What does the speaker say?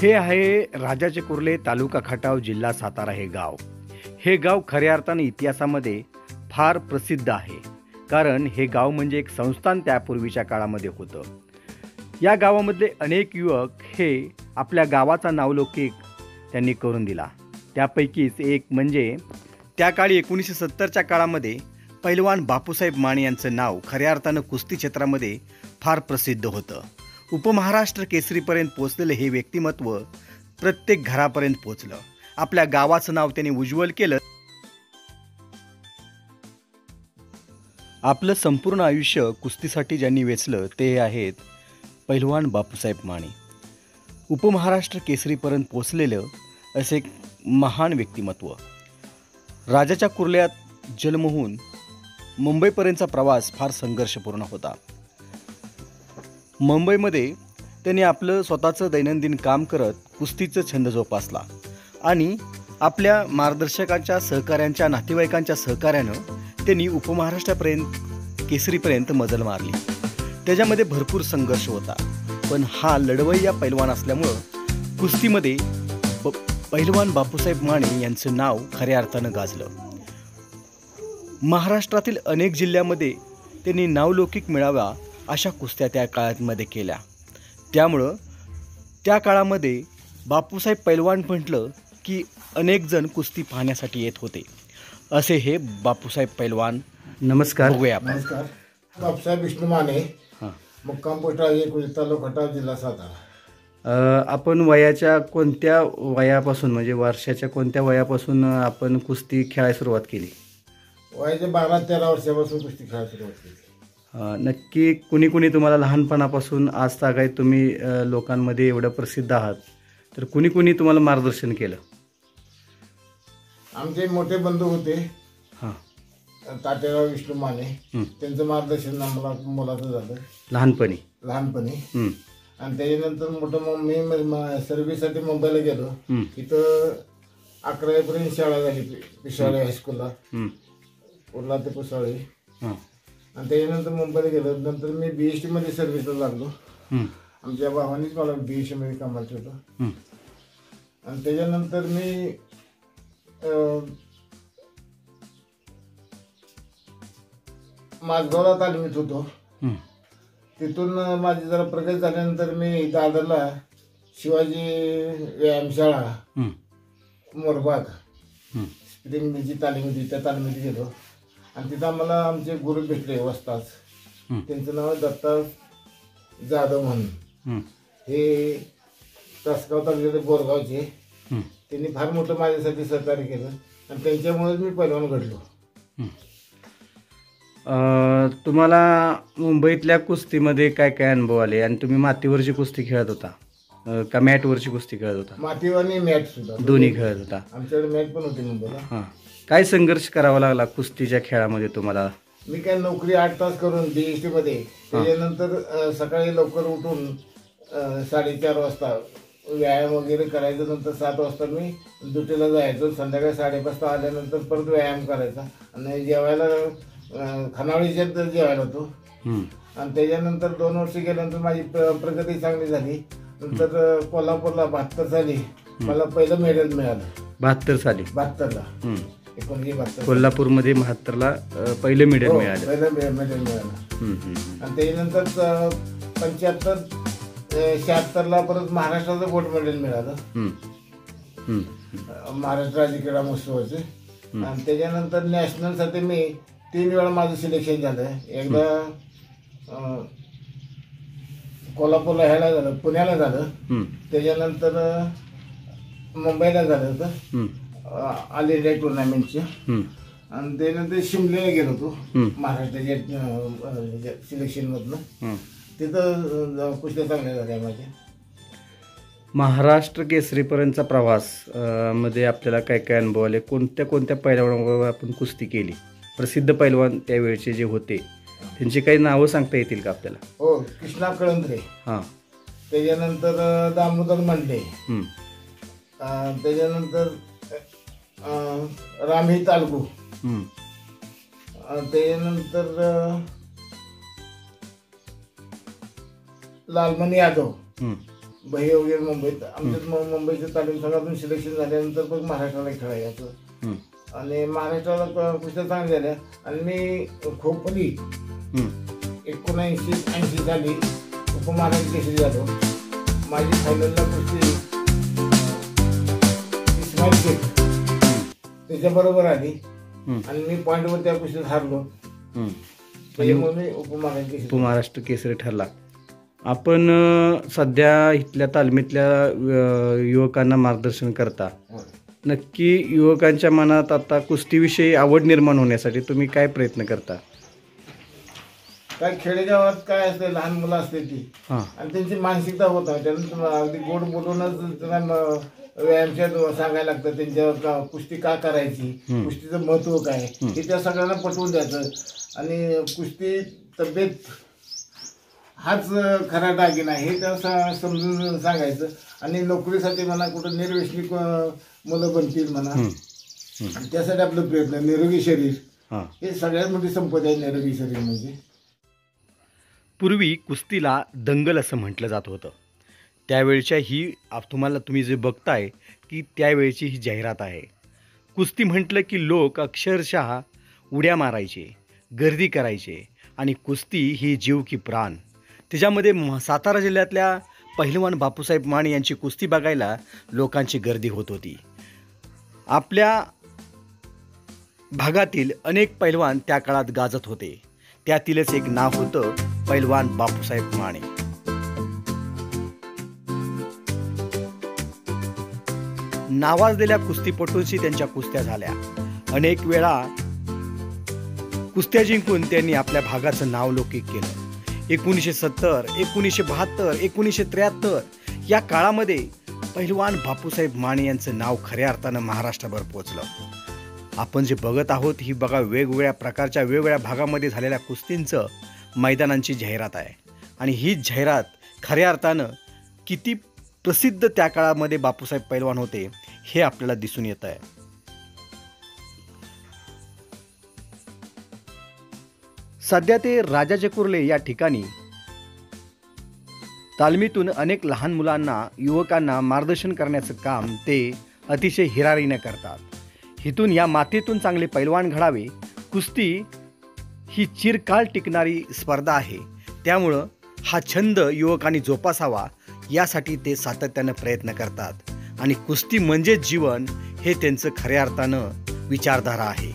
हे आहे राजाचे कुर्ले, तालुका खटाव, जिल्हा सातारा हे गाव. हे गाव खऱ्या अर्थाने इतिहासामध्ये फार प्रसिद्ध आहे. कारण हे गाव म्हणजे एक संस्थान त्यापूर्वीच्या काळामध्ये होतं. या गावामधले अनेक युवक हे आपल्या गावाचा नावलौकिक त्यांनी करून दिला. त्यापैकीच एक म्हणजे त्या काळी 1970च्या काळामध्ये पैलवान बापूसाहेब माने यांचं नाव खऱ्या अर्थानं कुस्ती क्षेत्रामध्ये फार प्रसिद्ध होतं. उपमहाराष्ट्र केसरीपर्यंत पोचलेलं हे व्यक्तिमत्व प्रत्येक घरापर्यंत पोचलं. आपल्या गावाचं नाव त्यांनी उज्ज्वल केलं. आपलं संपूर्ण आयुष्य कुस्तीसाठी ज्यांनी वेचलं ते आहेत पैलवान बापूसाहेब माने. उपमहाराष्ट्र केसरीपर्यंत पोचलेलं असे एक महान व्यक्तिमत्व. राजाच्या कुर्ल्यात जन्म होऊन मुंबईपर्यंतचा प्रवास फार संघर्षपूर्ण होता. मुंबईमध्ये त्यांनी आपलं स्वतःचं दैनंदिन काम करत कुस्तीचं छंद जोपासला आणि आपल्या मार्गदर्शकांच्या सहकाऱ्यांच्या नातेवाईकांच्या सहकार्यानं त्यांनी उपमहाराष्ट्रापर्यंत केसरीपर्यंत मजल मारली. त्याच्यामध्ये भरपूर संघर्ष होता, पण हा लढवय्या पैलवान असल्यामुळं कुस्तीमध्ये पैलवान बापूसाहेब माने यांचं नाव खऱ्या अर्थानं गाजलं. महाराष्ट्रातील अनेक जिल्ह्यामध्ये त्यांनी नावलौकिक मिळावा अशा कुस्त्या त्या काळामध्ये केल्या. त्यामुळं त्या काळामध्ये बापूसाहेब पैलवान म्हटलं की अनेक जण कुस्ती पाहण्यासाठी येत होते. असे हे बापूसाहेब पैलवान. नमस्कार. बघूया आपण. नमस्कार. बापूसाहेब विष्णू माने, मुक्काम पोस्ट तालुका खटाव, जिल्हा सातारा. आपण वयाच्या कोणत्या वयापासून म्हणजे वर्षाच्या कोणत्या वयापासून आपण कुस्ती खेळायला सुरुवात केली? वयाच्या 12-13 वर्षापासून कुस्ती खेळायला सुरुवात केली. नक्की कुणी कुणी तुम्हाला लहानपणापासून आज तागायत तुम्ही लोकांमध्ये एवढं प्रसिद्ध आहात, तर कुणी कुणी तुम्हाला मार्गदर्शन केलं? आमचे मोठे बंधू होते, हां, ताटेराव विष्णू माने. त्यांचं मार्गदर्शन आम्हाला मुलाचं झालं लहानपणी. आणि त्याच्यानंतर मोठं मी सर्व्हिससाठी मुंबईला गेलो. तिथं 11वीपर्यंत शाळा झाली पिसाळे हायस्कूलला, उर्ला ते पिसाळे. आणि त्याच्यानंतर मुंबईला गेलो. नंतर मी BST मध्ये सर्व्हिसला लागलो. आमच्या भावानेच मला BST मध्ये कामाला ठेवलं. आणि त्याच्यानंतर मी माझगावला तालमीत होतो. तिथून माझी जरा प्रगती झाल्यानंतर मी दादरला शिवाजी व्यायामशाळा मोरबाग स्प्रिंग मिलची तालीम होती, त्या तालमीत गेलो. आणि तिथं आम्हाला आमचे गुरु भेटले वस्ताद. त्यांचं नाव दत्ता जाधव म्हणून. हे तासगाव तालुक्याचे बोरगावचे. त्यांनी फार मोठं माझ्यासाठी सहकार्य केलं आणि त्यांच्यामुळेच मी पैलवान घडलो. तुम्हाला मुंबईतल्या कुस्तीमध्ये काय काय अनुभव आले आणि तुम्ही मातीवरची कुस्ती खेळत होता का मॅटवरची कुस्ती खेळत होता? मातीवर आणि मॅट सुद्धा दोन्ही खेळत होता. आमच्याकडे मॅट पण होती मुंबईला. हां, काय संघर्ष करावा लागला कुस्तीच्या खेळामध्ये तुम्हाला? मी काय नोकरी 8 तास करून BST मध्ये, त्याच्यानंतर सकाळी लवकर उठून 4:30 वाजता व्यायाम वगैरे करायचं. नंतर 7 वाजता मी ड्युटीला जायचो. संध्याकाळी 5:30 वाजता आल्यानंतर परत व्यायाम करायचा आणि जेवायला खानावळीच्यात जेवायला होतो. आणि त्याच्यानंतर 2 वर्ष गेल्यानंतर माझी प्रगती चांगली झाली. नंतर कोल्हापूरला 72 साली मला पहिलं मेडल मिळालं. 72 साली? 72ला 1972 कोल्हापूरमध्ये 72ला पहिलं मेडल मिळालं. पहिलं मेडल मिळालं. आणि त्याच्यानंतर 75-76ला परत महाराष्ट्राचं गोल्ड मेडल मिळालं, महाराष्ट्र राज्य क्रीडा महोत्सवाचे. आणि त्याच्यानंतर नॅशनलसाठी मी 3 वेळा माझं सिलेक्शन झालं. एकदा कोल्हापूरला ह्याला झालं, पुण्याला झालं, त्याच्यानंतर मुंबईला झालं होतं ऑल इंडिया टुर्नामेंटचे. आणि त्यानंतर शिमल्याला गेलो होतो महाराष्ट्राच्या सिलेक्शन मधनं. तिथं कुस्त्या चांगल्या झाल्या माझ्या. महाराष्ट्र केसरीपर्यंतचा प्रवास मध्ये आपल्याला काय काय अनुभव आले? कोणत्या कोणत्या पैलवानांबरोबर आपण कुस्ती केली? प्रसिद्ध पैलवान त्यावेळचे जे होते त्यांची काही नावं सांगता येतील का आपल्याला? हो, कृष्णा कळंत्रे, हां, त्याच्यानंतर दामोदर मंडले, त्याच्यानंतर रामही तालगू, त्याच्यानंतर लालमणी यादव, भाई वगैरे मुंबईत आमच्या मुंबईच्या तालीम संघातून सिलेक्शन झाल्यानंतर मग महाराष्ट्राला खेळायचं आणि महाराष्ट्राला कुस्त्या चांगल्या झाल्या आणि मी खोपली 1980 साली उपमहाराष्ट्र केसरी झालो. माझी फायनलला कुस्ती इस्माईल शेख त्याच्याबरोबर आली आणि मी पॉईंटवर त्या कुस्तीत हारलो. त्याच्यामुळे मी उपमहाराष्ट्र केसरी ठरला. आपण सध्या इथल्या तालमीतल्या युवकांना मार्गदर्शन करता. नक्की युवकांच्या मनात आता कुस्तीविषयी आवड निर्माण होण्यासाठी तुम्ही काय प्रयत्न करता? काय खेडेगावात काय असते, लहान मुलं असते ती आणि त्यांची मानसिकता होत आहे. त्यांना अगदी गोड बोलूनच त्यांना व्यायामच्या सांगायला लागतं. त्यांच्यावर कुस्ती का करायची, कुस्तीचं महत्व काय हे त्या सगळ्यांना पटवून द्यायचं. आणि कुस्ती तब्येत हाच खरा दागिना हे त्या समजून सांगायचं. आणि नोकरीसाठी म्हणा कुठं निर्व्यसनिक मुलं बनतील म्हणा, त्यासाठी आपलं प्रयत्न. निरोगी शरीर हे सगळ्यात मोठी संपत्ती आहे. निरोगी शरीर म्हणजे पूर्वी कुस्तीला दंगल असं म्हटलं जात होतं. त्यावेळच्या ही तुम्ही जे बघताय की त्यावेळची ही जाहिरात आहे. कुस्ती म्हटलं की लोक अक्षरशः उड्या मारायचे, गर्दी करायचे आणि कुस्ती ही जीव की प्राण. त्याच्यामध्ये सातारा जिल्ह्यातल्या पहिलवान बापूसाहेब माने यांची कुस्ती बघायला लोकांची गर्दी होत होती. आपल्या भागातील अनेक पैलवान त्या काळात गाजत होते. त्यातीलच एक नाव होतं पैलवान बापूसाहेब माने. नावाजलेल्या कुस्तीपटूंशी त्यांच्या कुस्त्या झाल्या. अनेक वेळा कुस्त्या जिंकून त्यांनी आपल्या भागाचं नाव लौकिक केलं. 1970, 1972, 1973 या काळामध्ये पहिलवान बापूसाहेब माने यांचं नाव खऱ्या अर्थानं महाराष्ट्रभर पोचलं. आपण जे बघत आहोत ही बघा वेगवेगळ्या प्रकारच्या वेगवेगळ्या भागामध्ये झालेल्या कुस्तींचं मैदानांची जाहिरात आहे. आणि ही जाहिरात खऱ्या अर्थानं किती प्रसिद्ध त्या काळामध्ये बापूसाहेब पैलवान होते हे आपल्याला दिसून येत आहे. सध्या ते राजाचे कुर्ले या ठिकाणी तालमीतून अनेक लहान मुलांना युवकांना मार्गदर्शन करण्याचं काम ते अतिशय हिरारीने करतात. हिथून या मातीतून चांगले पैलवान घडावे. कुस्ती ही चिरकाळ टिकणारी स्पर्धा आहे. त्यामुळं हा छंद युवकांनी जोपासावा यासाठी ते सातत्यानं प्रयत्न करतात. आणि कुस्ती म्हणजेच जीवन हे त्यांचं खऱ्या अर्थानं विचारधारा आहे.